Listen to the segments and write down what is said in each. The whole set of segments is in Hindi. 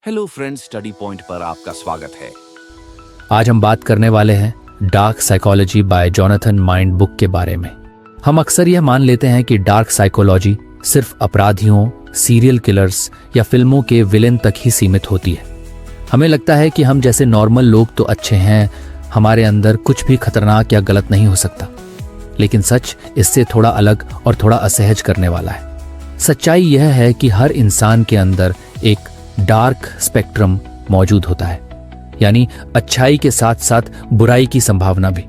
हेलो फ्रेंड्स, स्टडी पॉइंट पर आपका स्वागत है। आज हम बात करने वाले हैं dark psychology by Jonathan mind book के बारे में। हम अक्सर यह मान लेते हैं कि डार्क साइकोलॉजी सिर्फ अपराधियों, सीरियल किलर्स या फिल्मों के विलेन तक ही सीमित होती है। हमें लगता है कि हम जैसे नॉर्मल लोग तो अच्छे हैं, हमारे अंदर कुछ भी खतरनाक या गलत नहीं हो सकता। लेकिन सच इससे थोड़ा अलग और थोड़ा असहज करने वाला है। सच्चाई यह है कि हर इंसान के अंदर एक डार्क स्पेक्ट्रम मौजूद होता है, यानी अच्छाई के साथ साथ बुराई की संभावना भी।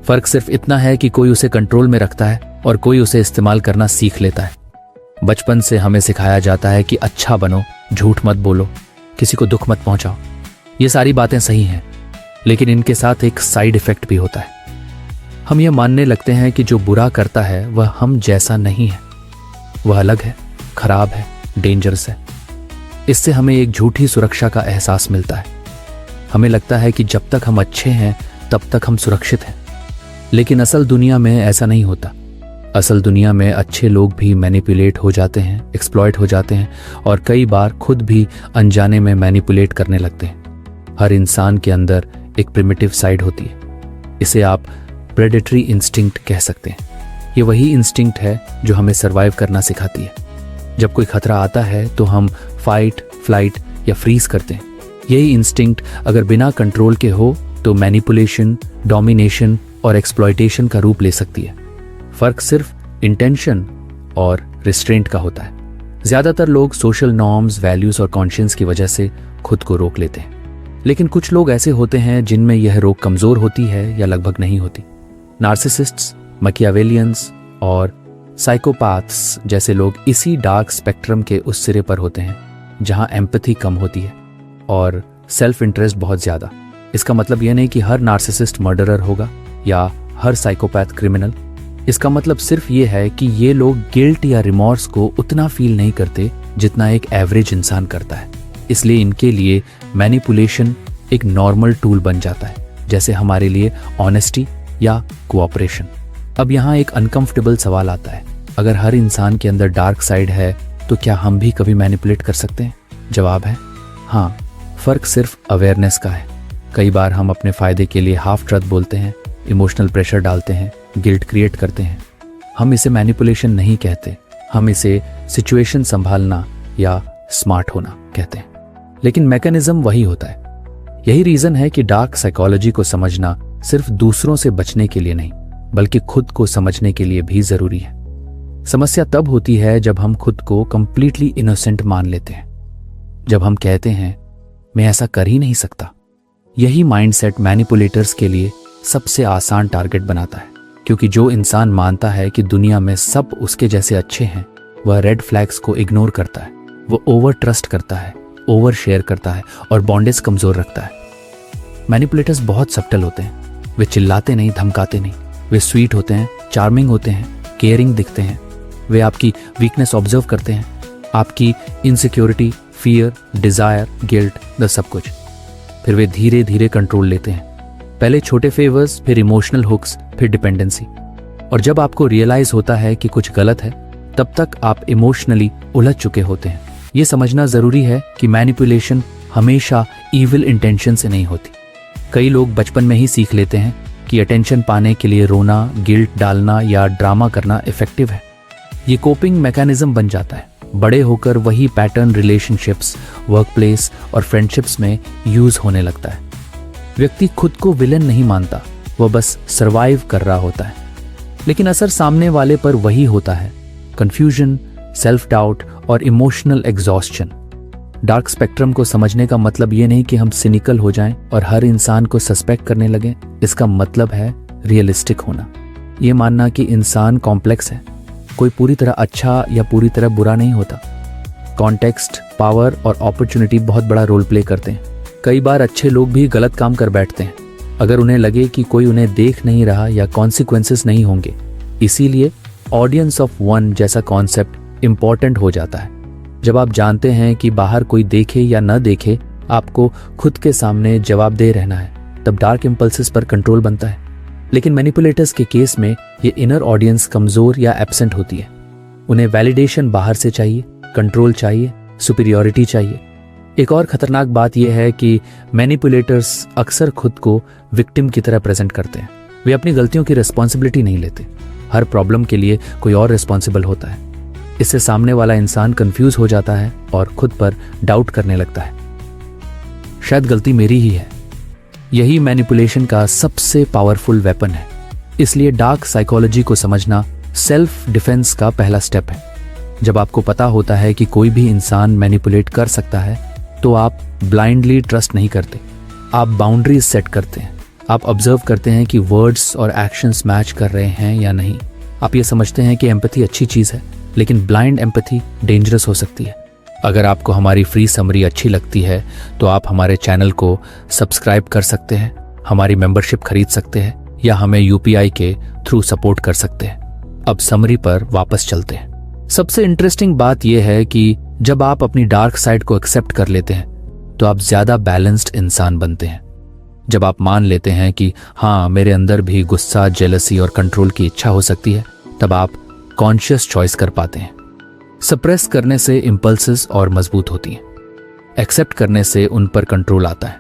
फर्क सिर्फ इतना है कि कोई उसे कंट्रोल में रखता है और कोई उसे इस्तेमाल करना सीख लेता है। बचपन से हमें सिखाया जाता है कि अच्छा बनो, झूठ मत बोलो, किसी को दुख मत पहुंचाओ। ये सारी बातें सही हैं, लेकिन इनके साथ एक साइड इफेक्ट भी होता है। हम ये मानने लगते हैं कि जो बुरा करता है वह हम जैसा नहीं है, वह अलग है, खराब है, डेंजरस है। इससे हमें एक झूठी सुरक्षा का एहसास मिलता है। हमें लगता है कि जब तक हम अच्छे हैं तब तक हम सुरक्षित हैं। लेकिन असल दुनिया में ऐसा नहीं होता। असल दुनिया में अच्छे लोग भी मैनिपुलेट हो जाते हैं, एक्सप्लॉइट हो जाते हैं और कई बार खुद भी अनजाने में मैनिपुलेट करने लगते हैं। हर इंसान के अंदर एक प्रिमिटिव साइड होती है। इसे आप प्रेडेटरी इंस्टिंक्ट कह सकते हैं। ये वही इंस्टिंक्ट है जो हमें सर्वाइव करना सिखाती है। जब कोई खतरा आता है तो हम फाइट, फ्लाइट या फ्रीज करते हैं। यही इंस्टिंक्ट अगर बिना कंट्रोल के हो तो मैनिपुलेशन, डोमिनेशन और एक्सप्लॉइटेशन का रूप ले सकती है। फर्क सिर्फ इंटेंशन और रिस्ट्रेंट का होता है। ज्यादातर लोग सोशल नॉर्म्स, वैल्यूज और कॉन्शियंस की वजह से खुद को रोक लेते हैं। लेकिन कुछ लोग ऐसे होते हैं जिनमें यह रोक कमजोर होती है या लगभग नहीं होती। नार्सिसिस्ट्स, मैकियावेलियंस और साइकोपैथ्स जैसे लोग इसी डार्क स्पेक्ट्रम के उस सिरे पर होते हैं जहां एम्पैथी कम होती है और सेल्फ इंटरेस्ट बहुत ज्यादा। इसका मतलब यह नहीं कि हर नार्सिसिस्ट मर्डरर होगा या हर साइकोपैथ क्रिमिनल। इसका मतलब सिर्फ ये है कि ये लोग गिल्ट या रिमॉर्स को उतना फील नहीं करते जितना एक एवरेज इंसान करता है। इसलिए इनके लिए मैनिपुलेशन एक नॉर्मल टूल बन जाता है, जैसे हमारे लिए ऑनेस्टी या कोऑपरेशन। अब यहाँ एक अनकंफर्टेबल सवाल आता है, अगर हर इंसान के अंदर डार्क साइड है तो क्या हम भी कभी मैनिपुलेट कर सकते हैं? जवाब है हाँ। फर्क सिर्फ अवेयरनेस का है। कई बार हम अपने फायदे के लिए हाफ ट्रुथ बोलते हैं, इमोशनल प्रेशर डालते हैं, गिल्ट क्रिएट करते हैं। हम इसे मैनिपुलेशन नहीं कहते, हम इसे सिचुएशन संभालना या स्मार्ट होना कहते हैं। लेकिन मैकेनिज्म वही होता है। यही रीजन है कि डार्क साइकोलॉजी को समझना सिर्फ दूसरों से बचने के लिए नहीं, बल्कि खुद को समझने के लिए भी जरूरी है। समस्या तब होती है जब हम खुद को कंप्लीटली इनोसेंट मान लेते हैं, जब हम कहते हैं मैं ऐसा कर ही नहीं सकता। यही माइंडसेट मैनिपुलेटर्स के लिए सबसे आसान टारगेट बनाता है, क्योंकि जो इंसान मानता है कि दुनिया में सब उसके जैसे अच्छे हैं, वह रेड फ्लैग्स को इग्नोर करता है, वो ओवर ट्रस्ट करता है, ओवर शेयर करता है और बॉन्डेज कमजोर रखता है। मैनिपुलेटर्स बहुत सब्टल होते हैं। वे चिल्लाते नहीं, धमकाते नहीं। वे स्वीट होते हैं, चार्मिंग होते हैं, केयरिंग दिखते हैं। वे आपकी वीकनेस ऑब्जर्व करते हैं, आपकी insecurity, fear, desire, guilt, the सब कुछ। फिर वे धीरे धीरे कंट्रोल लेते हैं। पहले छोटे फेवर्स, फिर इमोशनल हुक्स, फिर डिपेंडेंसी। और जब आपको रियलाइज होता है कि कुछ गलत है, तब तक आप इमोशनली उलझ चुके होते हैं। यह समझना जरूरी है कि मैनिपुलेशन हमेशा इविल इंटेंशन से नहीं होती। कई लोग बचपन में ही सीख लेते हैं कि अटेंशन पाने के लिए रोना, गिल्ट डालना या ड्रामा करना इफेक्टिव है। ये कोपिंग मैकेनिज्म बन जाता है। बड़े होकर वही पैटर्न रिलेशनशिप्स, वर्कप्लेस और फ्रेंडशिप्स में यूज होने लगता है। व्यक्ति खुद को विलेन नहीं मानता, वह बस सरवाइव कर रहा होता है। लेकिन असर सामने वाले पर वही होता है, कंफ्यूजन, सेल्फ डाउट और इमोशनल एग्जॉस्शन। डार्क स्पेक्ट्रम को समझने का मतलब ये नहीं कि हम सिनिकल हो जाएं और हर इंसान को सस्पेक्ट करने लगें। इसका मतलब है रियलिस्टिक होना, ये मानना कि इंसान कॉम्प्लेक्स है, कोई पूरी तरह अच्छा या पूरी तरह बुरा नहीं होता। कॉन्टेक्स्ट, पावर और अपॉर्चुनिटी बहुत बड़ा रोल प्ले करते हैं। कई बार अच्छे लोग भी गलत काम कर बैठते हैं अगर उन्हें लगे कि कोई उन्हें देख नहीं रहा या कॉन्सिक्वेंसेस नहीं होंगे। इसीलिए ऑडियंस ऑफ वन जैसा कॉन्सेप्ट इंपॉर्टेंट हो जाता है। जब आप जानते हैं कि बाहर कोई देखे या न देखे, आपको खुद के सामने जवाबदेह रहना है, तब डार्क इंपल्सेस पर कंट्रोल बनता है। लेकिन मैनिपुलेटर्स के केस में ये इनर ऑडियंस कमजोर या एब्सेंट होती है। उन्हें वैलिडेशन बाहर से चाहिए, कंट्रोल चाहिए, सुपीरियॉरिटी चाहिए। एक और खतरनाक बात यह है कि मैनिपुलेटर्स अक्सर खुद को विक्टिम की तरह प्रेजेंट करते हैं। वे अपनी गलतियों की रिस्पॉन्सिबिलिटी नहीं लेते। हर प्रॉब्लम के लिए कोई और रिस्पॉन्सिबल होता है। इससे सामने वाला इंसान कंफ्यूज हो जाता है और खुद पर डाउट करने लगता है, शायद गलती मेरी ही है। यही मैनिपुलेशन का सबसे पावरफुल वेपन है। इसलिए डार्क साइकोलॉजी को समझना सेल्फ डिफेंस का पहला स्टेप है। जब आपको पता होता है कि कोई भी इंसान मैनिपुलेट कर सकता है, तो आप ब्लाइंडली ट्रस्ट नहीं करते। आप बाउंड्रीज सेट करते हैं। आप ऑब्जर्व करते हैं कि वर्ड्स और एक्शंस मैच कर रहे हैं या नहीं। आप ये समझते हैं कि एम्पैथी अच्छी चीज़ है, लेकिन ब्लाइंड एम्पैथी डेंजरस हो सकती है। अगर आपको हमारी फ्री समरी अच्छी लगती है तो आप हमारे चैनल को सब्सक्राइब कर सकते हैं, हमारी मेंबरशिप खरीद सकते हैं या हमें यूपीआई के थ्रू सपोर्ट कर सकते हैं। अब समरी पर वापस चलते हैं। सबसे इंटरेस्टिंग बात यह है कि जब आप अपनी डार्क साइड को एक्सेप्ट कर लेते हैं तो आप ज्यादा बैलेंस्ड इंसान बनते हैं। जब आप मान लेते हैं कि हाँ, मेरे अंदर भी गुस्सा, जेलसी और कंट्रोल की इच्छा हो सकती है, तब आप कॉन्शियस चॉइस कर पाते हैं। सप्रेस करने से इंपल्सेस और मजबूत होती हैं। एक्सेप्ट करने से उन पर कंट्रोल आता है।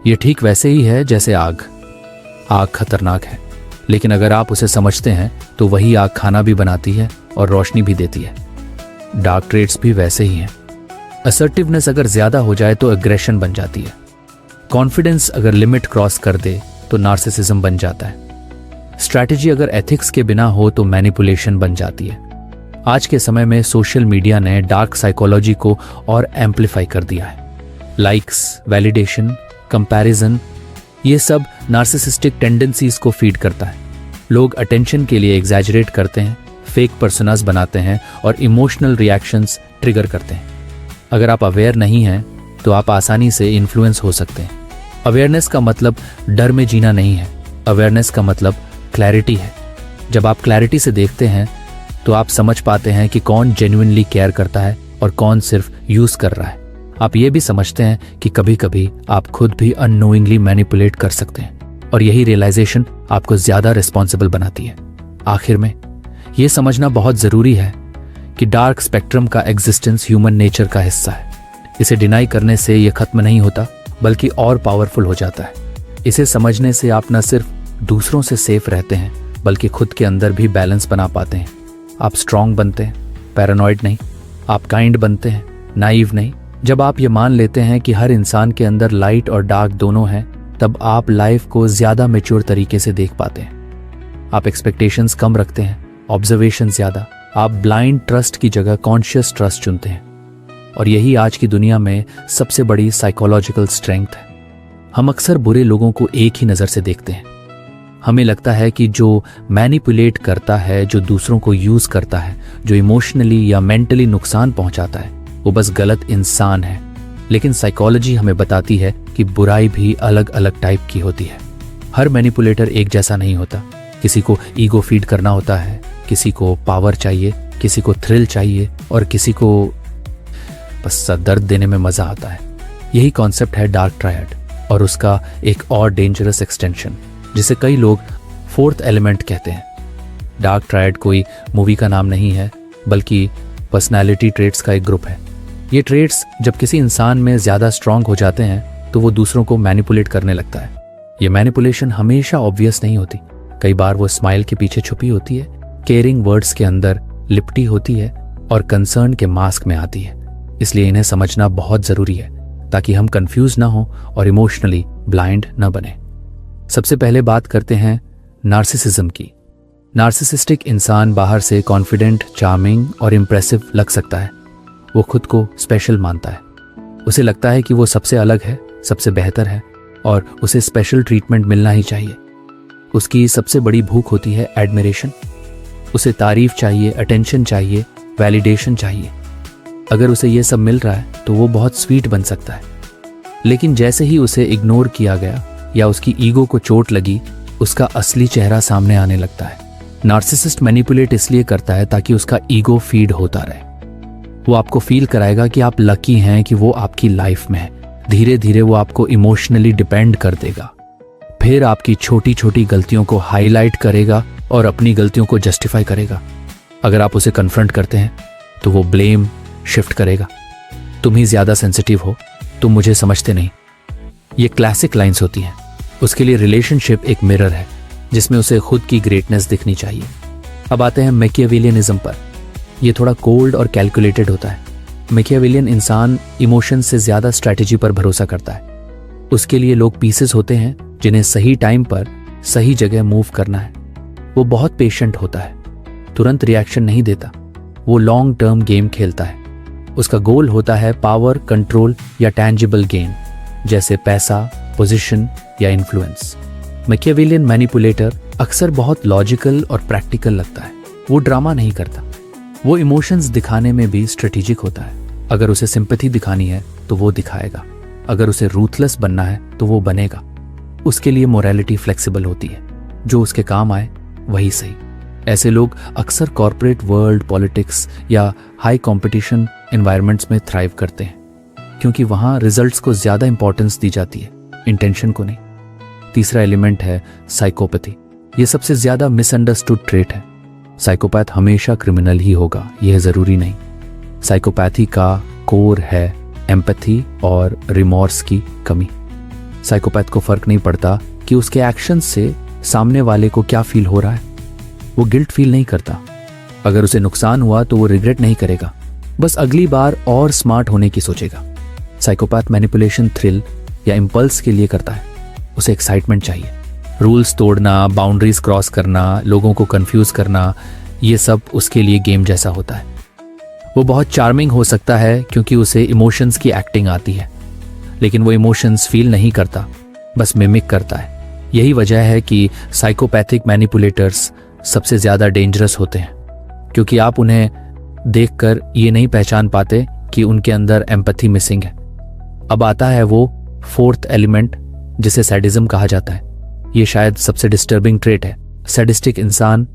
यह ठीक वैसे ही है जैसे आग खतरनाक है, लेकिन अगर आप उसे समझते हैं तो वही आग खाना भी बनाती है और रोशनी भी देती है। डार्क ट्रेड्स भी वैसे ही हैं। असर्टिवनेस अगर ज्यादा हो जाए तो एग्रेशन बन जाती है। कॉन्फिडेंस अगर लिमिट क्रॉस कर दे तो नार्सिसिज्म बन जाता है। स्ट्रैटेजी अगर एथिक्स के बिना हो तो मैनिपुलेशन बन जाती है। आज के समय में सोशल मीडिया ने डार्क साइकोलॉजी को और एम्पलीफाई कर दिया है। लाइक्स, वैलिडेशन, कंपैरिजन, ये सब नार्सिसिस्टिक टेंडेंसीज को फीड करता है। लोग अटेंशन के लिए एग्जैजरेट करते हैं, फेक पर्सोनास बनाते हैं और इमोशनल रिएक्शंस ट्रिगर करते हैं। अगर आप अवेयर नहीं हैं तो आप आसानी से इन्फ्लुएंस हो सकते हैं। अवेयरनेस का मतलब डर में जीना नहीं है। अवेयरनेस का मतलब क्लैरिटी है। जब आप क्लैरिटी से देखते हैं तो आप समझ पाते हैं कि कौन जेन्युइनली केयर करता है और कौन सिर्फ यूज कर रहा है। आप ये भी समझते हैं कि कभी कभी आप खुद भी अननोइंगली मैनिपुलेट कर सकते हैं और यही रियलाइजेशन आपको ज्यादा रिस्पॉन्सिबल बनाती है। आखिर में यह समझना बहुत जरूरी है कि डार्क स्पेक्ट्रम का एग्जिस्टेंस ह्यूमन नेचर का हिस्सा है। इसे डिनाई करने से यह खत्म नहीं होता, बल्कि और पावरफुल हो जाता है। इसे समझने से आप न सिर्फ दूसरों से सेफ रहते हैं, बल्कि खुद के अंदर भी बैलेंस बना पाते हैं। आप स्ट्रांग बनते हैं, पैरानॉइड नहीं। आप काइंड बनते हैं, नाइव नहीं। जब आप ये मान लेते हैं कि हर इंसान के अंदर लाइट और डार्क दोनों हैं, तब आप लाइफ को ज्यादा मैच्योर तरीके से देख पाते हैं। आप एक्सपेक्टेशंस कम रखते हैं, ऑब्जर्वेशन ज्यादा। आप ब्लाइंड ट्रस्ट की जगह कॉन्शियस ट्रस्ट चुनते हैं। और यही आज की दुनिया में सबसे बड़ी साइकोलॉजिकल स्ट्रेंथ है। हम अक्सर बुरे लोगों को एक ही नज़र से देखते हैं। हमें लगता है कि जो मैनिपुलेट करता है, जो दूसरों को यूज करता है, जो इमोशनली या मेंटली नुकसान पहुंचाता है, वो बस गलत इंसान है। लेकिन साइकोलॉजी हमें बताती है कि बुराई भी अलग अलग टाइप की होती है। हर मैनिपुलेटर एक जैसा नहीं होता। किसी को ईगो फीड करना होता है, किसी को पावर चाहिए, किसी को थ्रिल चाहिए और किसी को बस दर्द देने में मजा आता है। यही कॉन्सेप्ट है डार्क ट्रायड और उसका एक और डेंजरस एक्सटेंशन, जिसे कई लोग फोर्थ एलिमेंट कहते हैं। डार्क ट्रायड कोई मूवी का नाम नहीं है, बल्कि पर्सनालिटी ट्रेट्स का एक ग्रुप है। ये ट्रेट्स जब किसी इंसान में ज्यादा स्ट्रांग हो जाते हैं तो वो दूसरों को मैनिपुलेट करने लगता है। ये मैनिपुलेशन हमेशा ऑब्वियस नहीं होती। कई बार वो स्माइल के पीछे छुपी होती है, केयरिंग वर्ड्स के अंदर लिपटी होती है और कंसर्न के मास्क में आती है। इसलिए इन्हें समझना बहुत जरूरी है ताकि हम कंफ्यूज ना हो और इमोशनली ब्लाइंड ना बने। सबसे पहले बात करते हैं नार्सिसिज्म की। नार्सिसिस्टिक इंसान बाहर से कॉन्फिडेंट, चार्मिंग और इम्प्रेसिव लग सकता है। वो खुद को स्पेशल मानता है। उसे लगता है कि वो सबसे अलग है, सबसे बेहतर है और उसे स्पेशल ट्रीटमेंट मिलना ही चाहिए। उसकी सबसे बड़ी भूख होती है एडमिरेशन। उसे तारीफ चाहिए, अटेंशन चाहिए, वैलिडेशन चाहिए। अगर उसे ये सब मिल रहा है तो वो बहुत स्वीट बन सकता है। लेकिन जैसे ही उसे इग्नोर किया गया या उसकी ईगो को चोट लगी, उसका असली चेहरा सामने आने लगता है। नार्सिसिस्ट मैनिपुलेट इसलिए करता है ताकि उसका ईगो फीड होता रहे। वो आपको फील कराएगा कि आप लकी हैं कि वो आपकी लाइफ में है। धीरे धीरे वो आपको इमोशनली डिपेंड कर देगा। फिर आपकी छोटी छोटी गलतियों को हाईलाइट करेगा और अपनी गलतियों को जस्टिफाई करेगा। अगर आप उसे कन्फ्रंट करते हैं तो वो ब्लेम शिफ्ट करेगा। तुम ही ज्यादा सेंसिटिव हो, तुम मुझे समझते नहीं। ये क्लासिक लाइंस होती हैं। उसके लिए रिलेशनशिप एक मिरर है जिसमें उसे खुद की ग्रेटनेस दिखनी चाहिए। अब आते हैं मैकियावेलियनिज्म पर। यह थोड़ा कोल्ड और कैलकुलेटेड होता है। मैकियावेलियन इंसान इमोशन से ज्यादा स्ट्रैटेजी पर भरोसा करता है। उसके लिए लोग पीसेस होते हैं जिन्हें सही टाइम पर सही जगह मूव करना है। वो बहुत पेशेंट होता है, तुरंत रिएक्शन नहीं देता। वो लॉन्ग टर्म गेम खेलता है। उसका गोल होता है पावर, कंट्रोल या टैंजिबल गेन, जैसे पैसा, पोजीशन या इन्फ्लुएंस। मैकियावेलियन मैनिपुलेटर अक्सर बहुत लॉजिकल और प्रैक्टिकल लगता है। वो ड्रामा नहीं करता। वो इमोशंस दिखाने में भी स्ट्रेटेजिक होता है। अगर उसे सिंपैथी दिखानी है तो वो दिखाएगा, अगर उसे रूथलेस बनना है तो वो बनेगा। उसके लिए मोरालिटी फ्लेक्सिबल होती है, जो उसके काम आए वही सही। ऐसे लोग अक्सर कॉर्पोरेट वर्ल्ड, पॉलिटिक्स या हाई कंपटीशन एनवायरनमेंट्स में थ्राइव करते हैं, क्योंकि वहां रिजल्ट्स को ज्यादा इंपॉर्टेंस दी जाती है, इंटेंशन को नहीं। तीसरा एलिमेंट है साइकोपैथी। यह सबसे ज्यादा मिसअंडरस्टूड ट्रेट है। साइकोपैथ हमेशा क्रिमिनल ही होगा, यह जरूरी नहीं। साइकोपैथी का कोर है एम्पैथी और रिमॉर्स की कमी। साइकोपैथ को फर्क नहीं पड़ता कि उसके एक्शन से सामने वाले को क्या फील हो रहा है। वो गिल्ट फील नहीं करता। अगर उसे नुकसान हुआ तो वो रिग्रेट नहीं करेगा, बस अगली बार और स्मार्ट होने की सोचेगा। साइकोपैथ मैनिपुलेशन थ्रिल या इंपल्स के लिए करता है। उसे एक्साइटमेंट चाहिए। रूल्स तोड़ना, बाउंड्रीज क्रॉस करना, लोगों को कंफ्यूज करना, ये सब उसके लिए गेम जैसा होता है। वो बहुत चार्मिंग हो सकता है क्योंकि उसे इमोशंस की एक्टिंग आती है, लेकिन वो इमोशंस फील नहीं करता, बस मिमिक करता है। यही वजह है कि साइकोपैथिक मैनिपुलेटर्स सबसे ज्यादा डेंजरस होते हैं, क्योंकि आप उन्हें देखकर ये नहीं पहचान पाते कि उनके अंदर एम्पैथी मिसिंग है। अब आता है वो फोर्थ एलिमेंट जिसे सैडिज्म कहा जाता है। ये शायद सबसे डिस्टर्बिंग ट्रेट है। सैडिस्टिक इंसान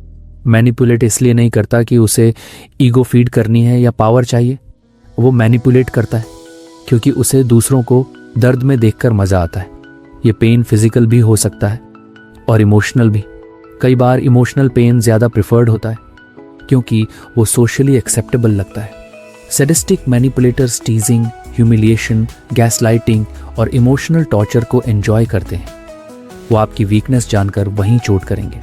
मैनिपुलेट इसलिए नहीं करता कि उसे ईगो फीड करनी है या पावर चाहिए। वो मैनिपुलेट करता है क्योंकि उसे दूसरों को दर्द में देखकर मजा आता है। ये पेन फिजिकल भी हो सकता है और इमोशनल भी। कई बार इमोशनल पेन ज्यादा प्रिफर्ड होता है क्योंकि वो सोशली एक्सेप्टेबल लगता है। सैडिस्टिक मैनिपुलेटर्स टीजिंग, ह्यूमिलिएशन, गैसलाइटिंग और इमोशनल टॉर्चर को एंजॉय करते हैं। वो आपकी वीकनेस जानकर वहीं चोट करेंगे।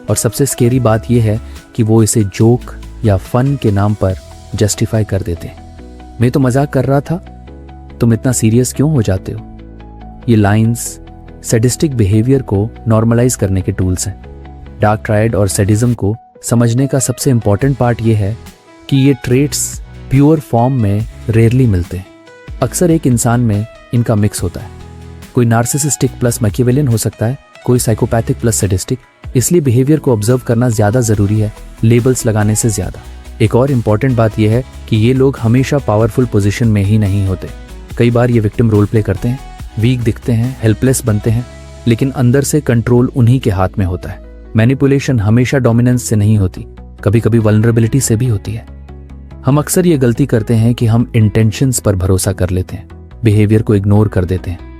और सबसे स्केरी बात यह है कि वो इसे जोक या फन के नाम पर जस्टिफाई कर देते हैं। मैं तो मजाक कर रहा था, तुम इतना सीरियस क्यों हो जाते हो? ये लाइंस सैडिस्टिक बिहेवियर को नॉर्मलाइज करने के टूल्स हैं। डार्क ट्रायड और सैडिज्म को समझने का सबसे इंपॉर्टेंट पार्ट ये है कि ये ट्रेट्स प्योर फॉर्म में रेयरली मिलते हैं। अक्सर एक इंसान में इनका मिक्स होता है। कोई नार्सिसिस्टिक प्लस मैकियावेलियन हो सकता है, कोई साइकोपैथिक प्लस सैडिस्टिक। इसलिए बिहेवियर को ऑब्जर्व करना ज्यादा जरूरी है लेबल्स लगाने से ज्यादा। एक और इम्पॉर्टेंट बात यह है कि ये लोग हमेशा पावरफुल पोजीशन में ही नहीं होते। कई बार ये विक्टिम रोल प्ले करते हैं, वीक दिखते हैं, हेल्पलेस बनते हैं, लेकिन अंदर से कंट्रोल उन्हीं के हाथ में होता है। मैनिपुलेशन हमेशा डोमिनेंस से नहीं होती, कभी कभी वल्नरेबिलिटी से भी होती है। हम अक्सर ये गलती करते हैं कि हम इंटेंशंस पर भरोसा कर लेते हैं, बिहेवियर को इग्नोर कर देते हैं।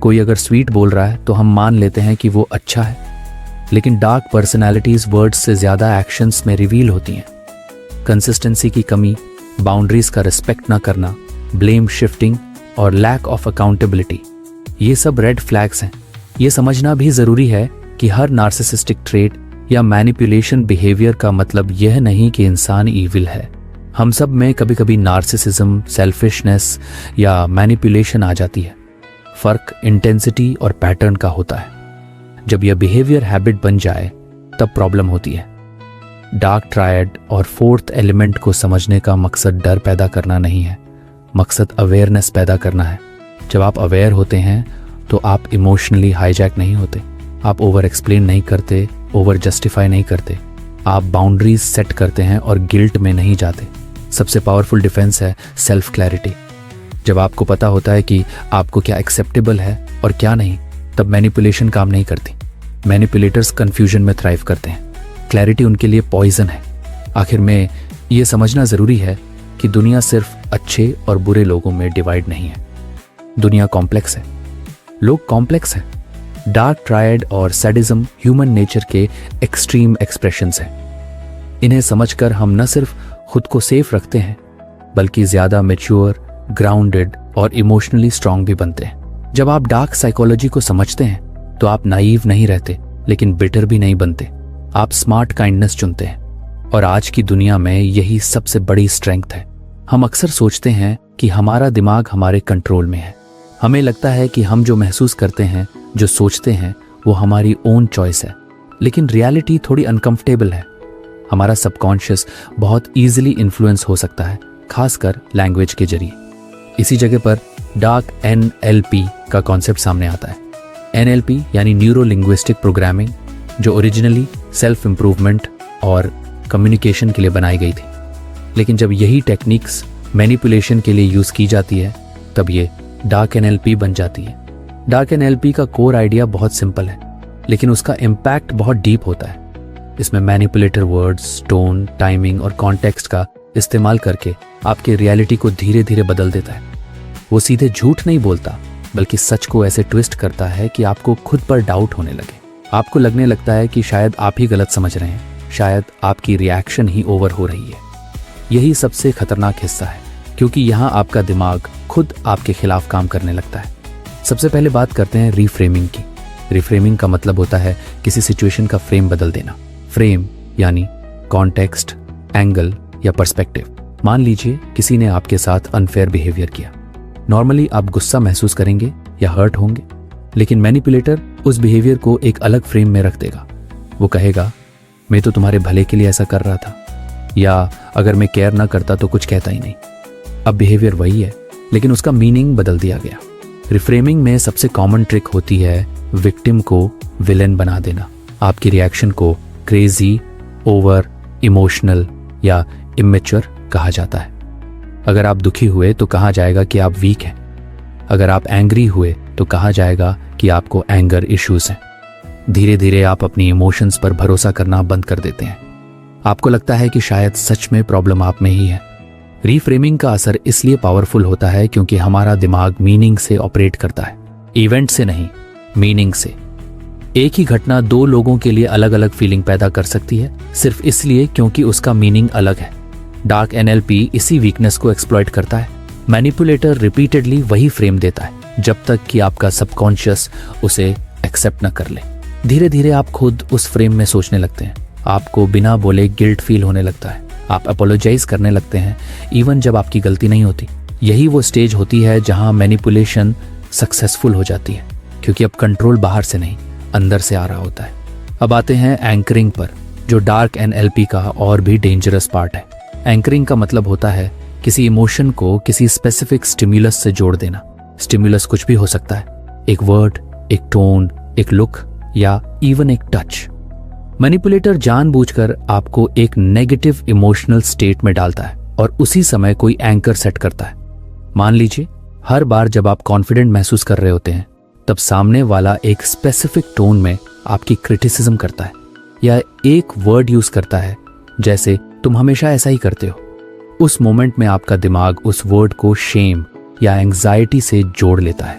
कोई अगर स्वीट बोल रहा है तो हम मान लेते हैं कि वो अच्छा है, लेकिन डार्क पर्सनालिटीज वर्ड्स से ज्यादा एक्शंस में रिवील होती हैं। कंसिस्टेंसी की कमी, बाउंड्रीज का रिस्पेक्ट ना करना, ब्लेम शिफ्टिंग और लैक ऑफ अकाउंटेबिलिटी, ये सब रेड फ्लैग्स हैं। ये समझना भी जरूरी है कि हर नार्सिसिस्टिक ट्रेट या मैनिपुलेशन बिहेवियर का मतलब यह नहीं कि इंसान ईविल है। हम सब में कभी कभी नार्सिसिज्म, सेल्फिशनेस या मैनिपुलेशन आ जाती है। फर्क इंटेंसिटी और पैटर्न का होता है। जब यह बिहेवियर हैबिट बन जाए तब प्रॉब्लम होती है। डार्क ट्रायड और फोर्थ एलिमेंट को समझने का मकसद डर पैदा करना नहीं है, मकसद अवेयरनेस पैदा करना है। जब आप अवेयर होते हैं तो आप इमोशनली हाईजैक नहीं होते, आप ओवर एक्सप्लेन नहीं करते, ओवर जस्टिफाई नहीं करते, आप बाउंड्रीज सेट करते हैं और गिल्ट में नहीं जाते। सबसे पावरफुल डिफेंस है सेल्फ क्लैरिटी। जब आपको पता होता है कि आपको क्या एक्सेप्टेबल है और क्या नहीं, तब मैनिपुलेशन काम नहीं करती। मैनिपुलेटर्स कंफ्यूजन में थ्राइव करते हैं, क्लैरिटी उनके लिए पॉइजन है। आखिर में ये समझना जरूरी है कि दुनिया सिर्फ अच्छे और बुरे लोगों में डिवाइड नहीं है। दुनिया कॉम्प्लेक्स है, लोग कॉम्प्लेक्स हैं। डार्क ट्रायड और सैडिज्म ह्यूमन नेचर के एक्सट्रीम एक्सप्रेशंस हैं। इन्हें समझकर हम न सिर्फ खुद को सेफ रखते हैं, बल्कि ज्यादा मैच्योर, ग्राउंडेड और इमोशनली स्ट्रांग भी बनते हैं। जब आप डार्क साइकोलॉजी को समझते हैं तो आप नाइव नहीं रहते, लेकिन बिटर भी नहीं बनते। आप स्मार्ट काइंडनेस चुनते हैं, और आज की दुनिया में यही सबसे बड़ी स्ट्रेंथ है। हम अक्सर सोचते हैं कि हमारा दिमाग हमारे कंट्रोल में है। हमें लगता है कि हम जो महसूस करते हैं, जो सोचते हैं, वो हमारी ओन चॉइस है, लेकिन रियलिटी थोड़ी अनकंफर्टेबल है। हमारा सबकॉन्शियस बहुत ईजिली इन्फ्लुएंस हो सकता है, खासकर लैंग्वेज के जरिए। इसी जगह पर डार्क NLP का कॉन्सेप्ट सामने आता है। NLP यानी न्यूरो लिंग्विस्टिक प्रोग्रामिंग, जो ओरिजिनली सेल्फ इम्प्रूवमेंट और कम्युनिकेशन के लिए बनाई गई थी। लेकिन जब यही टेक्निक्स मैनिपुलेशन के लिए यूज की जाती है, तब ये डार्क NLP बन जाती है। डार्क NLP का कोर आइडिया बहुत सिंपल है, लेकिन उसका इम्पैक्ट बहुत डीप होता है। इसमें मैनिपुलेटर वर्ड्स, टोन, टाइमिंग और कॉन्टेक्स्ट का इस्तेमाल करके आपके रियलिटी को धीरे धीरे बदल देता है। वो सीधे झूठ नहीं बोलता, बल्कि सच को ऐसे ट्विस्ट करता है कि आपको खुद पर डाउट होने लगे। आपको लगने लगता है कि शायद आप ही गलत समझ रहे हैं, शायद आपकी रिएक्शन ही ओवर हो रही है। यही सबसे खतरनाक हिस्सा है, क्योंकि यहाँ आपका दिमाग खुद आपके खिलाफ काम करने लगता है। सबसे पहले बात करते हैं रीफ्रेमिंग की। रीफ्रेमिंग का मतलब होता है किसी सिचुएशन का फ्रेम बदल देना। फ्रेम यानी कॉन्टेक्स्ट, एंगल या पर्सपेक्टिव। मान लीजिए किसी ने आपके साथ अनफेयर बिहेवियर किया। नॉर्मली आप गुस्सा महसूस करेंगे या हर्ट होंगे, लेकिन मैनिपुलेटर उस बिहेवियर को एक अलग फ्रेम में रख देगा। वो कहेगा, मैं तो तुम्हारे भले के लिए ऐसा कर रहा था, या अगर मैं केयर ना करता तो कुछ कहता ही नहीं। अब बिहेवियर वही है, लेकिन उसका मीनिंग बदल दिया गया। रिफ्रेमिंग में सबसे कॉमन ट्रिक होती है विक्टिम को विलेन बना देना। आपकी रिएक्शन को क्रेजी, ओवर, इमोशनल या इमेच्योर कहा जाता है। अगर आप दुखी हुए तो कहा जाएगा कि आप वीक हैं। अगर आप एंग्री हुए तो कहा जाएगा कि आपको एंगर इश्यूज हैं। धीरे धीरे आप अपनी इमोशंस पर भरोसा करना बंद कर देते हैं। आपको लगता है कि शायद सच में प्रॉब्लम आप में ही है। रीफ्रेमिंग का असर इसलिए पावरफुल होता है क्योंकि हमारा दिमाग मीनिंग से ऑपरेट करता है, इवेंट से नहीं, मीनिंग से। एक ही घटना दो लोगों के लिए अलग अलग फीलिंग पैदा कर सकती है, सिर्फ इसलिए क्योंकि उसका मीनिंग अलग है। डार्क NLP इसी वीकनेस को एक्सप्लॉइट करता है। मैनिपुलेटर रिपीटेडली वही फ्रेम देता है जब तक कि आपका सबकॉन्शियस उसे एक्सेप्ट न कर ले। धीरे धीरे आप खुद उस फ्रेम में सोचने लगते हैं। आपको बिना बोले गिल्ट फील होने लगता है। आप अपोलोजाइज करने लगते हैं, इवन जब आपकी गलती नहीं होती। यही वो स्टेज होती है जहां मैनिपुलेशन सक्सेसफुल हो जाती है, क्योंकि अब कंट्रोल बाहर से नहीं, अंदर से आ रहा होता है। अब आते हैं एंकरिंग पर, जो डार्क NLP का और भी डेंजरस पार्ट है। एंकरिंग का मतलब होता है किसी इमोशन को किसी स्पेसिफिक स्टिम्युलस से जोड़ देना। स्टिम्युलस कुछ भी हो सकता है, एक वर्ड, एक टोन, एक लुक या इवन एक टच। मैनिपुलेटर जानबूझकर आपको एक नेगेटिव इमोशनल स्टेट में डालता है और उसी समय कोई एंकर सेट करता है। मान लीजिए हर बार जब आप कॉन्फिडेंट महसूस कर रहे होते हैं, तब सामने वाला एक स्पेसिफिक टोन में आपकी क्रिटिसिज्म करता है या एक वर्ड यूज करता है, जैसे तुम हमेशा ऐसा ही करते हो। उस मोमेंट में आपका दिमाग उस वर्ड को शेम या एंग्जाइटी से जोड़ लेता है।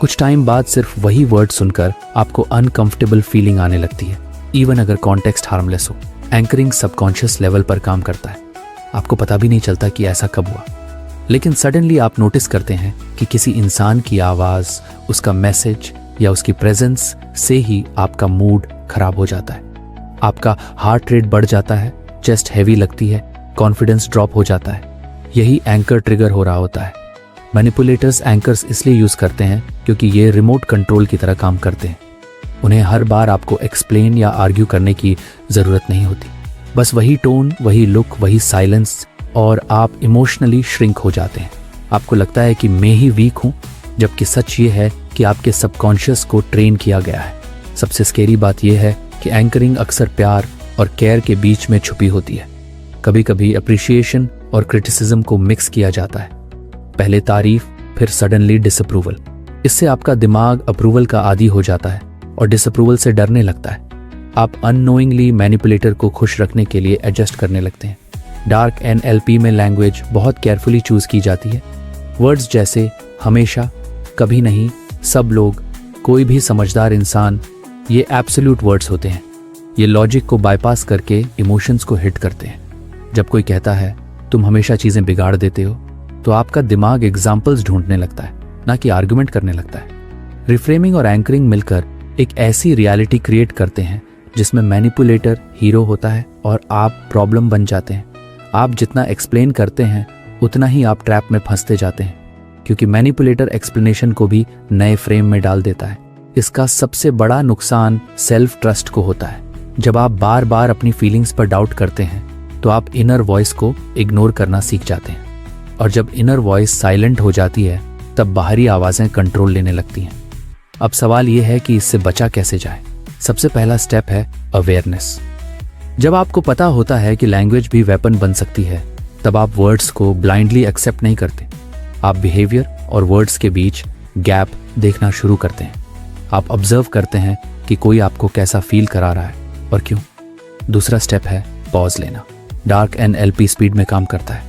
कुछ टाइम बाद सिर्फ वही वर्ड सुनकर आपको अनकंफर्टेबल फीलिंग आने लगती है, इवन अगर कॉन्टेक्स्ट हार्मलेस हो। एंकरिंग सबकॉन्शियस लेवल पर काम करता है। आपको पता भी नहीं चलता कि ऐसा कब हुआ, लेकिन सडनली आप नोटिस करते हैं कि किसी इंसान की आवाज, उसका मैसेज या उसकी प्रेजेंस से ही आपका मूड खराब हो जाता है। आपका हार्ट रेट बढ़ जाता है, चेस्ट हैवी लगती है, कॉन्फिडेंस ड्रॉप हो जाता है। यही एंकर ट्रिगर हो रहा होता है। मैनिपुलेटर्स एंकर्स इसलिए यूज करते हैं क्योंकि ये रिमोट कंट्रोल की तरह काम करते हैं। उन्हें हर बार आपको एक्सप्लेन या आर्ग्यू करने की जरूरत नहीं होती। बस वही टोन, वही लुक, वही साइलेंस, और आप इमोशनली श्रिंक हो जाते हैं। आपको लगता है कि मैं ही वीक हूं, जबकि सच ये है कि आपके सबकॉन्शियस को ट्रेन किया गया है। सबसे स्केरी बात यह है कि एंकरिंग अक्सर प्यार और केयर के बीच में छुपी होती है। कभी कभी अप्रिशिएशन और क्रिटिसिज्म को मिक्स किया जाता है। पहले तारीफ, फिर सडनली डिसअप्रूवल। इससे आपका दिमाग अप्रूवल का आदी हो जाता है और डिसअप्रूवल से डरने लगता है। आप अननोइंगली मैनिपुलेटर को खुश रखने के लिए एडजस्ट करने लगते हैं। डार्क NLP में लैंग्वेज बहुत केयरफुली चूज की जाती है। वर्ड्स जैसे हमेशा, कभी नहीं, सब लोग, कोई भी समझदार इंसान, ये एब्सोल्यूट वर्ड्स होते हैं। ये लॉजिक को बाईपास करके इमोशंस को हिट करते हैं। जब कोई कहता है तुम हमेशा चीजें बिगाड़ देते हो, तो आपका दिमाग एग्जाम्पल्स ढूंढने लगता है, ना कि आर्गुमेंट करने लगता है। रिफ्रेमिंग और एंकरिंग मिलकर एक ऐसी रियलिटी क्रिएट करते हैं जिसमें मैनिपुलेटर हीरो होता है और आप प्रॉब्लम बन जाते हैं। आप जितना एक्सप्लेन करते हैं उतना ही आप ट्रैप में फंसते जाते हैं, क्योंकि मैनिपुलेटर एक्सप्लेनेशन को भी नए फ्रेम में डाल देता है। इसका सबसे बड़ा नुकसान सेल्फ ट्रस्ट को होता है। जब आप बार बार अपनी फीलिंग्स पर डाउट करते हैं तो आप इनर वॉइस को इग्नोर करना सीख जाते हैं, और जब इनर वॉइस साइलेंट हो जाती है तब बाहरी आवाज़ें कंट्रोल लेने लगती हैं। अब सवाल यह है कि इससे बचा कैसे जाए। सबसे पहला स्टेप है अवेयरनेस। जब आपको पता होता है कि लैंग्वेज भी वेपन बन सकती है, तब आप वर्ड्स को ब्लाइंडली एक्सेप्ट नहीं करते। आप बिहेवियर और वर्ड्स के बीच गैप देखना शुरू करते हैं। आप ऑब्जर्व करते हैं कि कोई आपको कैसा फील करा रहा है और क्यों। दूसरा स्टेप है पॉज लेना। डार्क एनएलपी स्पीड में काम करता है।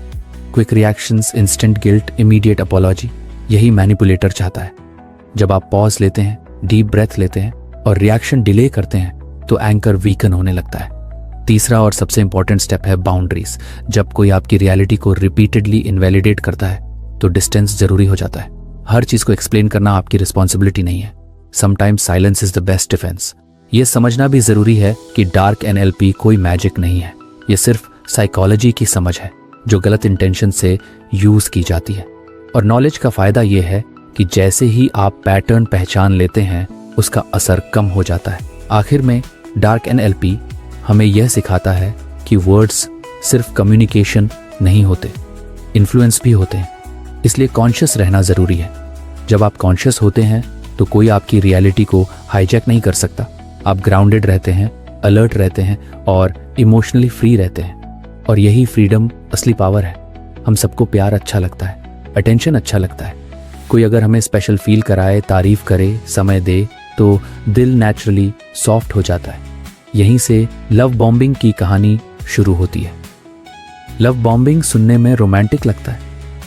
Quick reactions, instant guilt, immediate apology, यही मैनिपुलेटर चाहता है। जब आप पॉज लेते हैं, डीप ब्रेथ लेते हैं और रिएक्शन डिले करते हैं तो एंकर वीकन होने लगता है। तीसरा और सबसे इंपॉर्टेंट स्टेप है बाउंड्रीज। जब कोई आपकी रियलिटी को रिपीटेडली इनवैलिडेट करता है तो डिस्टेंस जरूरी हो जाता है। हर चीज को एक्सप्लेन करना आपकी रिस्पॉन्सिबिलिटी नहीं है। Sometimes silence is the best defence. ये समझना भी जरूरी है कि डार्क एनएलपी कोई मैजिक नहीं है। ये सिर्फ साइकोलॉजी की समझ है जो गलत इंटेंशन से यूज की जाती है। और नॉलेज का फायदा यह है कि जैसे ही आप पैटर्न पहचान लेते हैं उसका असर कम हो जाता है। आखिर में डार्क एनएलपी हमें यह सिखाता है कि वर्ड्स सिर्फ कम्युनिकेशन नहीं होते, इन्फ्लुएंस भी होते हैं। इसलिए कॉन्शियस रहना जरूरी है। जब आप कॉन्शियस होते हैं तो कोई आपकी रियलिटी को हाईजैक नहीं कर सकता। आप ग्राउंडेड रहते हैं, अलर्ट रहते हैं और इमोशनली फ्री रहते हैं। और यही फ्रीडम असली पावर है। हम सबको प्यार अच्छा लगता है, अटेंशन अच्छा लगता है। कोई अगर हमें स्पेशल फील कराए, तारीफ करे, समय दे तो दिल नेचुरली सॉफ्ट हो जाता है। यहीं से लव बॉम्बिंग की कहानी शुरू होती है। लव बॉम्बिंग सुनने में रोमांटिक लगता है,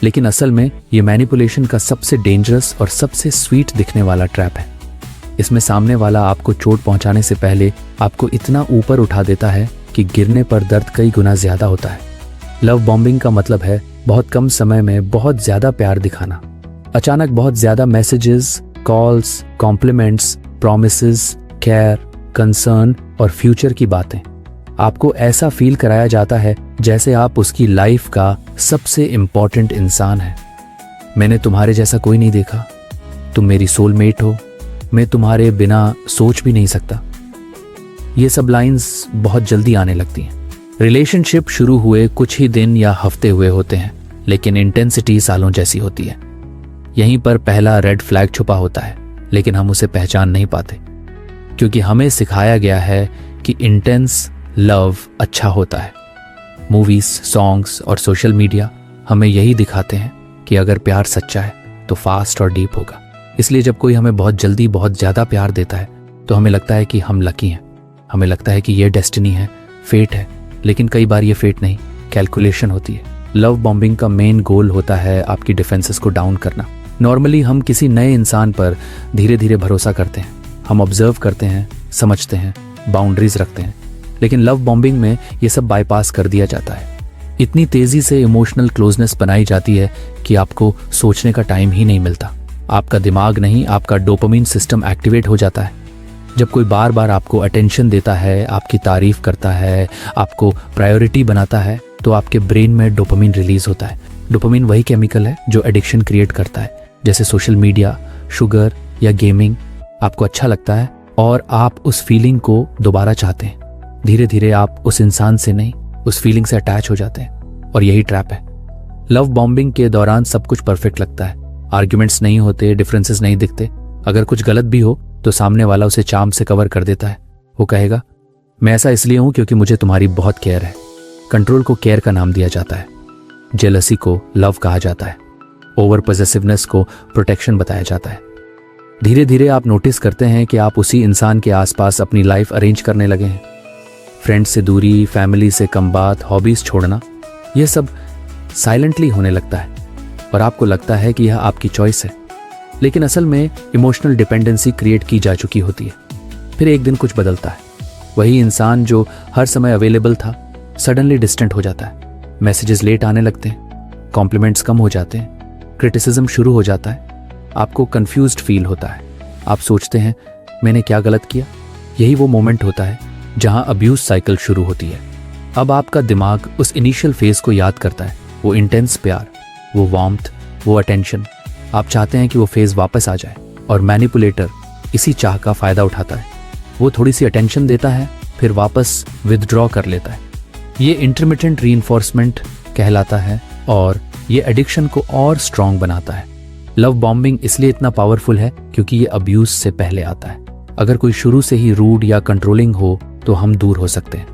लेकिन असल में ये मैनिपुलेशन का सबसे डेंजरस और सबसे स्वीट दिखने वाला ट्रैप है। इसमें सामने वाला आपको चोट पहुंचाने से पहले आपको इतना ऊपर उठा देता है कि गिरने पर दर्द कई गुना ज्यादा होता है। लव बॉम्बिंग का मतलब है बहुत कम समय में बहुत ज्यादा प्यार दिखाना। अचानक बहुत ज्यादा messages, calls, compliments, promises, care, concern और फ्यूचर की बातें। आपको ऐसा फील कराया जाता है जैसे आप उसकी लाइफ का सबसे इंपॉर्टेंट इंसान हैं। मैंने तुम्हारे जैसा कोई नहीं देखा, तुम मेरी सोलमेट हो, मैं तुम्हारे बिना सोच भी नहीं सकता। ये सब लाइंस बहुत जल्दी आने लगती हैं। रिलेशनशिप शुरू हुए कुछ ही दिन या हफ्ते हुए होते हैं, लेकिन इंटेंसिटी सालों जैसी होती है। यहीं पर पहला रेड फ्लैग छुपा होता है, लेकिन हम उसे पहचान नहीं पाते, क्योंकि हमें सिखाया गया है कि इंटेंस लव अच्छा होता है। मूवीज, सॉन्ग्स और सोशल मीडिया हमें यही दिखाते हैं कि अगर प्यार सच्चा है तो फास्ट और डीप होगा। इसलिए जब कोई हमें बहुत जल्दी बहुत ज्यादा प्यार देता है तो हमें लगता है कि हम लकी हैं। हमें लगता है कि ये डेस्टिनी है, फेट है, लेकिन कई बार ये फेट नहीं, कैलकुलेशन होती है। लव बॉम्बिंग का मेन गोल होता है आपकी डिफेंसेस को डाउन करना। नॉर्मली हम किसी नए इंसान पर धीरे धीरे भरोसा करते हैं। हम ऑब्जर्व करते हैं, समझते हैं, बाउंड्रीज रखते हैं, लेकिन लव बॉम्बिंग में ये सब बाईपास कर दिया जाता है। इतनी तेजी से इमोशनल क्लोजनेस बनाई जाती है कि आपको सोचने का टाइम ही नहीं मिलता। आपका दिमाग नहीं, आपका डोपामिन सिस्टम एक्टिवेट हो जाता है। जब कोई बार बार आपको अटेंशन देता है, आपकी तारीफ करता है, आपको प्रायोरिटी बनाता है, तो आपके ब्रेन में डोपामिन रिलीज होता है। डोपामिन वही केमिकल है जो एडिक्शन क्रिएट करता है, जैसे सोशल मीडिया, शुगर या गेमिंग। आपको अच्छा लगता है और आप उस फीलिंग को दोबारा चाहते हैं। धीरे धीरे आप उस इंसान से नहीं, उस फीलिंग से अटैच हो जाते हैं, और यही ट्रैप है। लव बॉम्बिंग के दौरान सब कुछ परफेक्ट लगता है। आर्ग्यूमेंट्स नहीं होते, डिफरेंसेस नहीं दिखते। अगर कुछ गलत भी हो तो सामने वाला उसे चार्म से कवर कर देता है। वो कहेगा, मैं ऐसा इसलिए हूं क्योंकि मुझे तुम्हारी बहुत केयर है। कंट्रोल को केयर का नाम दिया जाता है। जेलसी को लव कहा जाता है। ओवर पॉसेसिवनेस को प्रोटेक्शन बताया जाता है। धीरे धीरे आप नोटिस करते हैं कि आप उसी इंसान के आसपास अपनी लाइफ अरेंज करने लगे हैं। फ्रेंड्स से दूरी, फैमिली से कम बात, हॉबीज छोड़ना, यह सब साइलेंटली होने लगता है और आपको लगता है कि यह आपकी चॉइस है, लेकिन असल में इमोशनल डिपेंडेंसी क्रिएट की जा चुकी होती है। फिर एक दिन कुछ बदलता है। वही इंसान जो हर समय अवेलेबल था सडनली डिस्टेंट हो जाता है। मैसेजेस लेट आने लगते हैं, कॉम्प्लीमेंट्स कम हो जाते हैं, क्रिटिसिज्म शुरू हो जाता है, आपको कंफ्यूज्ड फील होता है, आप सोचते हैं मैंने क्या गलत किया। यही वो मोमेंट होता है जहां अब्यूज साइकिल शुरू होती है। अब आपका दिमाग उस इनिशियल फेज को याद करता है, वो इंटेंस प्यार, वो वार्मथ, वो अटेंशन। आप चाहते हैं कि वो फेज वापस आ जाए और मैनिपुलेटर इसी चाह का फायदा उठाता है। वो थोड़ी सी अटेंशन देता है, फिर वापस विदड्रॉ कर लेता है। ये इंटरमिटेंट रीइंफोर्समेंट कहलाता है और ये एडिक्शन को और स्ट्रांग बनाता है। लव बॉम्बिंग इसलिए इतना पावरफुल है क्योंकि ये अब्यूज से पहले आता है। अगर कोई शुरू से ही रूड या कंट्रोलिंग हो तो हम दूर हो सकते हैं,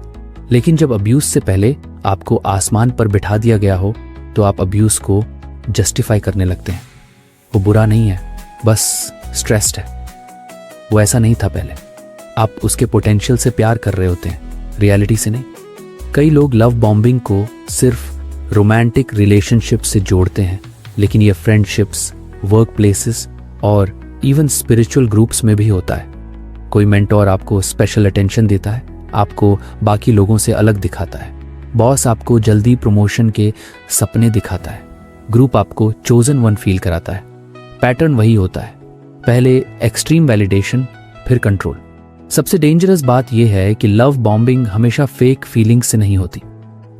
लेकिन जब अब्यूज से पहले आपको आसमान पर बिठा दिया गया हो तो आप अब्यूज को जस्टिफाई करने लगते हैं। वो बुरा नहीं है, बस स्ट्रेस्ड है। वो ऐसा नहीं था पहले। आप उसके पोटेंशियल से प्यार कर रहे होते हैं, रियलिटी से नहीं। कई लोग लव बॉम्बिंग को सिर्फ रोमांटिक रिलेशनशिप से जोड़ते हैं, लेकिन ये फ्रेंडशिप्स, वर्क प्लेसेस और इवन स्पिरिचुअल ग्रुप्स में भी होता है। कोई मेंटोर आपको स्पेशल अटेंशन देता है, आपको बाकी लोगों से अलग दिखाता है। बॉस आपको जल्दी प्रमोशन के सपने दिखाता है। ग्रुप आपको चोजन वन फील कराता है। पैटर्न वही होता है, पहले एक्सट्रीम वैलिडेशन, फिर कंट्रोल। सबसे डेंजरस बात यह है कि लव बॉम्बिंग हमेशा फेक फीलिंग्स से नहीं होती।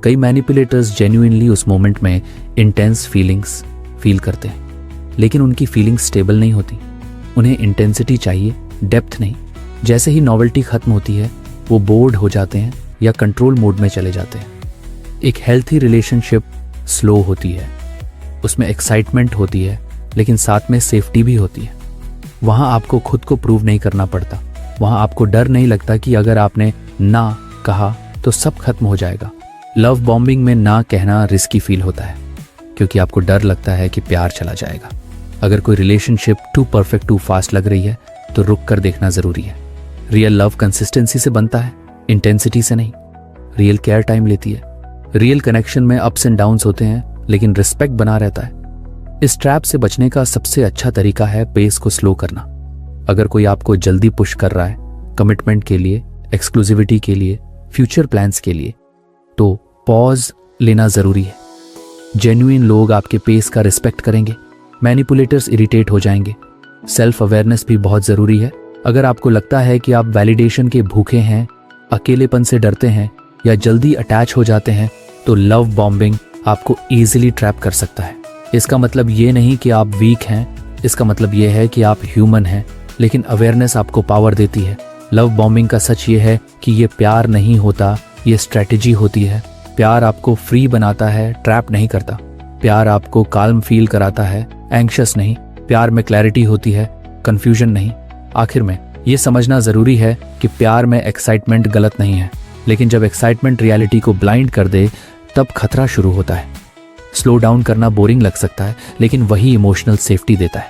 कई मैनिपुलेटर्स जेन्युइनली उस मोमेंट में इंटेंस फीलिंग्स फील करते हैं, लेकिन उनकी फीलिंग्स स्टेबल नहीं होती। उन्हें इंटेंसिटी चाहिए, डेप्थ नहीं। जैसे ही नॉवेल्टी खत्म होती है वो बोर्ड हो जाते हैं या कंट्रोल मोड में चले जाते हैं। एक हेल्थी रिलेशनशिप स्लो होती है, उसमें एक्साइटमेंट होती है, लेकिन साथ में सेफ्टी भी होती है। वहां आपको खुद को प्रूव नहीं करना पड़ता। वहां आपको डर नहीं लगता कि अगर आपने ना कहा तो सब खत्म हो जाएगा। लव बॉम्बिंग में ना कहना रिस्की फील होता है क्योंकि आपको डर लगता है कि प्यार चला जाएगा। अगर कोई relationship too perfect, too fast लग रही है तो रुक कर देखना जरूरी है। रियल लव कंसिस्टेंसी से बनता है, इंटेंसिटी से नहीं। रियल केयर टाइम लेती है। रियल कनेक्शन में अप्स एंड डाउन्स होते हैं, लेकिन रिस्पेक्ट बना रहता है। इस ट्रैप से बचने का सबसे अच्छा तरीका है पेस को स्लो करना। अगर कोई आपको जल्दी पुश कर रहा है कमिटमेंट के लिए, एक्सक्लूसिविटी के लिए, फ्यूचर प्लान्स के लिए, तो पॉज लेना जरूरी है। जेन्युइन लोग आपके पेस का रिस्पेक्ट करेंगे, मैनिपुलेटर्स इरिटेट हो जाएंगे। सेल्फ अवेयरनेस भी बहुत जरूरी है। अगर आपको लगता है कि आप वैलिडेशन के भूखे हैं, अकेलेपन से डरते हैं या जल्दी अटैच हो जाते हैं, तो लव बॉम्बिंग आपको इजीली ट्रैप कर सकता है। इसका मतलब ये नहीं कि आप वीक हैं, इसका मतलब ये है कि आप ह्यूमन हैं, लेकिन अवेयरनेस आपको पावर देती है। लव बॉम्बिंग का सच ये है कि ये प्यार नहीं होता, ये स्ट्रैटेजी होती है। प्यार आपको फ्री बनाता है, ट्रैप नहीं करता। प्यार आपको काल्म फील कराता है, एंग्शियस नहीं। प्यार में क्लैरिटी होती है, कंफ्यूजन नहीं। आखिर में ये समझना जरूरी है कि प्यार में एक्साइटमेंट गलत नहीं है, लेकिन जब एक्साइटमेंट रियलिटी को ब्लाइंड कर दे तब खतरा शुरू होता है। स्लो डाउन करना बोरिंग लग सकता है, लेकिन वही इमोशनल सेफ्टी देता है,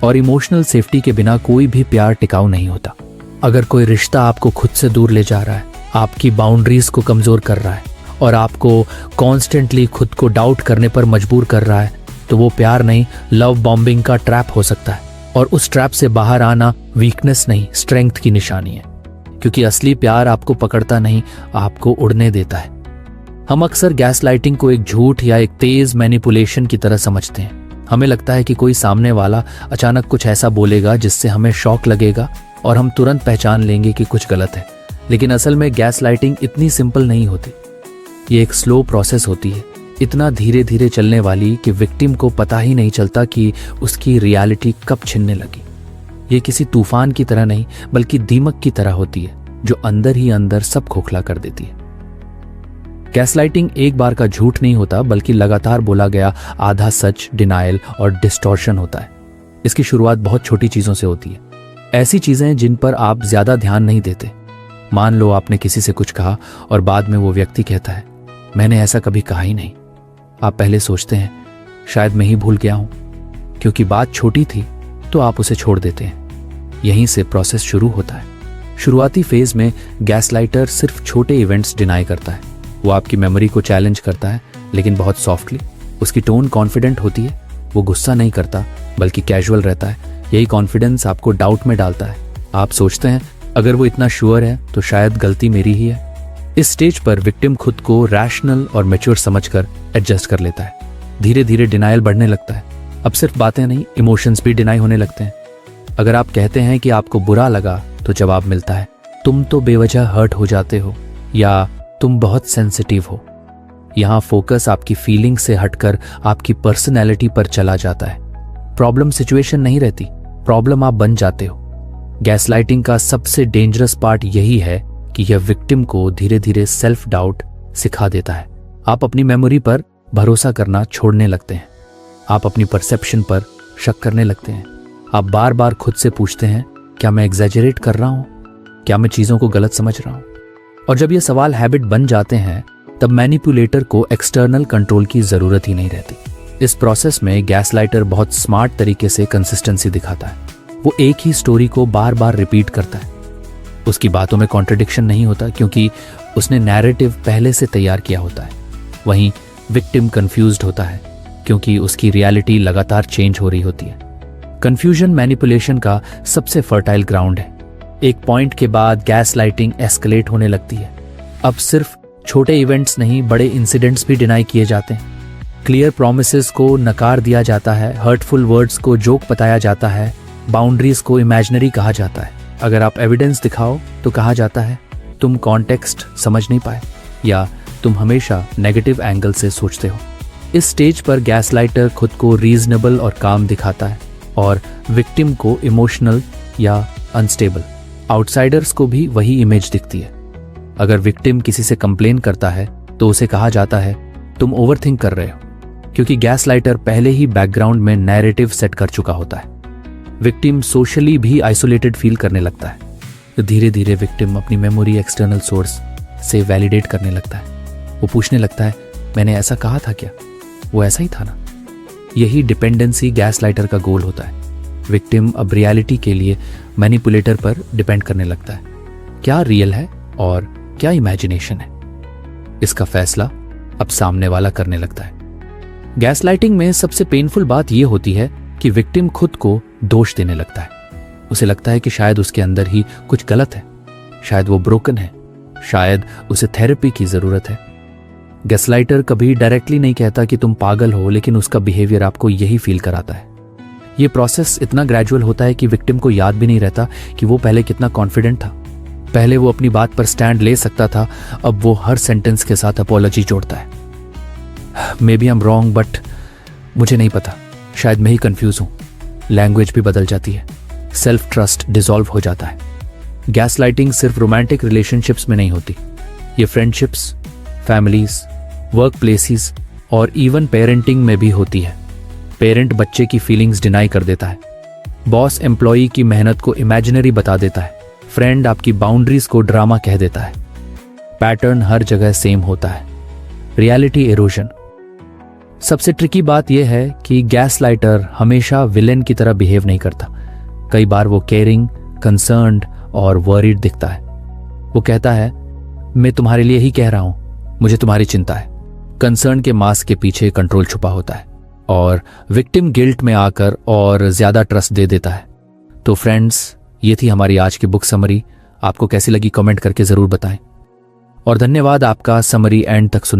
और इमोशनल सेफ्टी के बिना कोई भी प्यार टिकाऊ नहीं होता। अगर कोई रिश्ता आपको खुद से दूर ले जा रहा है, आपकी बाउंड्रीज को कमजोर कर रहा है और आपको कॉन्स्टेंटली खुद को डाउट करने पर मजबूर कर रहा है, तो वो प्यार नहीं, लव बॉम्बिंग का ट्रैप हो सकता है। और उस ट्रैप से बाहर आना वीकनेस नहीं, स्ट्रेंथ की निशानी है, क्योंकि असली प्यार आपको पकड़ता नहीं, आपको उड़ने देता है। हम अक्सर गैसलाइटिंग को एक झूठ या एक तेज मैनिपुलेशन की तरह समझते हैं। हमें लगता है कि कोई सामने वाला अचानक कुछ ऐसा बोलेगा जिससे हमें शॉक लगेगा और हम तुरंत पहचान लेंगे कि कुछ गलत है। लेकिन असल में गैसलाइटिंग इतनी सिंपल नहीं होती। ये एक स्लो प्रोसेस होती है, इतना धीरे धीरे चलने वाली कि विक्टिम को पता ही नहीं चलता कि उसकी रियलिटी कब छिनने लगी। ये किसी तूफान की तरह नहीं, बल्कि दीमक की तरह होती है, जो अंदर ही अंदर सब खोखला कर देती है। गैसलाइटिंग एक बार का झूठ नहीं होता, बल्कि लगातार बोला गया आधा सच, डिनायल और डिस्टॉर्शन होता है। इसकी शुरुआत बहुत छोटी चीजों से होती है, ऐसी चीजें जिन पर आप ज्यादा ध्यान नहीं देते। मान लो आपने किसी से कुछ कहा और बाद में वो व्यक्ति कहता है, मैंने ऐसा कभी कहा ही नहीं। आप पहले सोचते हैं शायद मैं ही भूल गया हूं। क्योंकि बात छोटी थी तो आप उसे छोड़ देते हैं। यहीं से प्रोसेस शुरू होता है। शुरुआती फेज में गैसलाइटर सिर्फ छोटे इवेंट्स डिनाई करता है। वो आपकी मेमोरी को चैलेंज करता है, लेकिन बहुत सॉफ्टली। उसकी टोन कॉन्फिडेंट होती है, वो गुस्सा नहीं करता बल्कि कैजुअल रहता है। यही कॉन्फिडेंस आपको डाउट में डालता है। आप सोचते हैं अगर वो इतना श्योर है तो शायद गलती मेरी ही है। इस स्टेज पर विक्टिम खुद को रैशनल और मैच्योर समझकर एडजस्ट कर लेता है। धीरे धीरे डिनायल बढ़ने लगता है। अब सिर्फ बातें नहीं, इमोशंस भी डिनाई होने लगते हैं। अगर आप कहते हैं कि आपको बुरा लगा तो जवाब मिलता है, तुम तो बेवजह हर्ट हो जाते हो या तुम बहुत सेंसिटिव हो। यहाँ फोकस आपकी फीलिंग से हटकर आपकी पर्सनैलिटी पर चला जाता है। प्रॉब्लम सिचुएशन नहीं रहती, प्रॉब्लम आप बन जाते हो। गैसलाइटिंग का सबसे डेंजरस पार्ट यही है कि यह विक्टिम को धीरे धीरे सेल्फ डाउट सिखा देता है। आप अपनी मेमोरी पर भरोसा करना छोड़ने लगते हैं। आप अपनी परसेप्शन पर शक करने लगते हैं। आप बार बार खुद से पूछते हैं, क्या मैं एग्जैजरेट कर रहा हूं? क्या मैं चीजों को गलत समझ रहा हूं? और जब ये सवाल हैबिट बन जाते हैं तब मैनिपुलेटर को एक्सटर्नल कंट्रोल की जरूरत ही नहीं रहती। इस प्रोसेस में गैसलाइटर बहुत स्मार्ट तरीके से कंसिस्टेंसी दिखाता है। वो एक ही स्टोरी को बार बार रिपीट करता है। उसकी बातों में कॉन्ट्रडिक्शन नहीं होता क्योंकि उसने नैरेटिव पहले से तैयार किया होता है। वहीं विक्टिम कंफ्यूज्ड होता है क्योंकि उसकी रियलिटी लगातार चेंज हो रही होती है। कंफ्यूजन मैनिपुलेशन का सबसे फर्टाइल ग्राउंड है। एक पॉइंट के बाद गैसलाइटिंग एस्केलेट होने लगती है। अब सिर्फ छोटे इवेंट्स नहीं, बड़े इंसिडेंट्स भी डिनाई किए जाते हैं। क्लियर प्रॉमिसेस को नकार दिया जाता है, हर्टफुल वर्ड्स को जोक बताया जाता है, बाउंड्रीज को इमेजिनरी कहा जाता है। अगर आप एविडेंस दिखाओ तो कहा जाता है, तुम कॉन्टेक्स्ट समझ नहीं पाए या तुम हमेशा नेगेटिव एंगल से सोचते हो। इस स्टेज पर गैसलाइटर खुद को रीजनेबल और काम दिखाता है और विक्टिम को इमोशनल या अनस्टेबल। आउटसाइडर्स को भी वही इमेज दिखती है। अगर विक्टिम किसी से कंप्लेन करता है तो उसे कहा जाता है, तुम ओवरथिंक कर रहे हो, क्योंकि गैसलाइटर पहले ही बैकग्राउंड में नैरेटिव सेट कर चुका होता है। विक्टिम सोशली भी आइसोलेटेड फील करने लगता है। धीरे धीरे विक्टिम अपनी मेमोरी एक्सटर्नल सोर्स से वैलिडेट करने लगता है। वो पूछने लगता है, मैंने ऐसा कहा था क्या? वो ऐसा ही था ना? यही डिपेंडेंसी गैसलाइटर का गोल होता है। विक्टिम अब रियलिटी के लिए मैनिपुलेटर पर डिपेंड करने लगता है। क्या रियल है और क्या इमेजिनेशन है, इसका फैसला अब सामने वाला करने लगता है। गैसलाइटिंग में सबसे पेनफुल बात यह होती है कि विक्टिम खुद को दोष देने लगता है। उसे लगता है कि शायद उसके अंदर ही कुछ गलत है, शायद वो ब्रोकन है, शायद उसे थेरेपी की जरूरत है। गैसलाइटर कभी डायरेक्टली नहीं कहता कि तुम पागल हो, लेकिन उसका बिहेवियर आपको यही फील कराता है। ये प्रोसेस इतना ग्रेजुअल होता है कि विक्टिम को याद भी नहीं रहता कि वो पहले कितना कॉन्फिडेंट था। पहले वो अपनी बात पर स्टैंड ले सकता था, अब वो हर सेंटेंस के साथ अपॉलॉजी जोड़ता है। Maybe I am wrong, but मुझे नहीं पता, शायद मैं ही कंफ्यूज हूं। लैंग्वेज भी बदल जाती है, सेल्फ ट्रस्ट डिसॉल्व हो जाता है। गैसलाइटिंग सिर्फ रोमांटिक रिलेशनशिप्स में नहीं होती, ये फ्रेंडशिप्स, फैमिलीज, वर्क प्लेसेस और इवन पेरेंटिंग में भी होती है। पेरेंट बच्चे की फीलिंग्स डिनाई कर देता है, बॉस एम्प्लॉई की मेहनत को इमेजिनरी बता देता है, फ्रेंड आपकी बाउंड्रीज को ड्रामा कह देता है। पैटर्न हर जगह सेम होता है, रियलिटी एरोजन। सबसे ट्रिकी बात यह है कि गैसलाइटर हमेशा विलेन की तरह बिहेव नहीं करता। कई बार वो केयरिंग, कंसर्न्ड और वरीड दिखता है। वो कहता है, मैं तुम्हारे लिए ही कह रहा हूं, मुझे तुम्हारी चिंता है। कंसर्न के मास्क के पीछे कंट्रोल छुपा होता है और विक्टिम गिल्ट में आकर और ज्यादा ट्रस्ट दे देता है। तो फ्रेंड्स, ये थी हमारी आज की बुक समरी। आपको कैसी लगी कमेंट करके जरूर बताएं और धन्यवाद आपका समरी एंड तक सुनने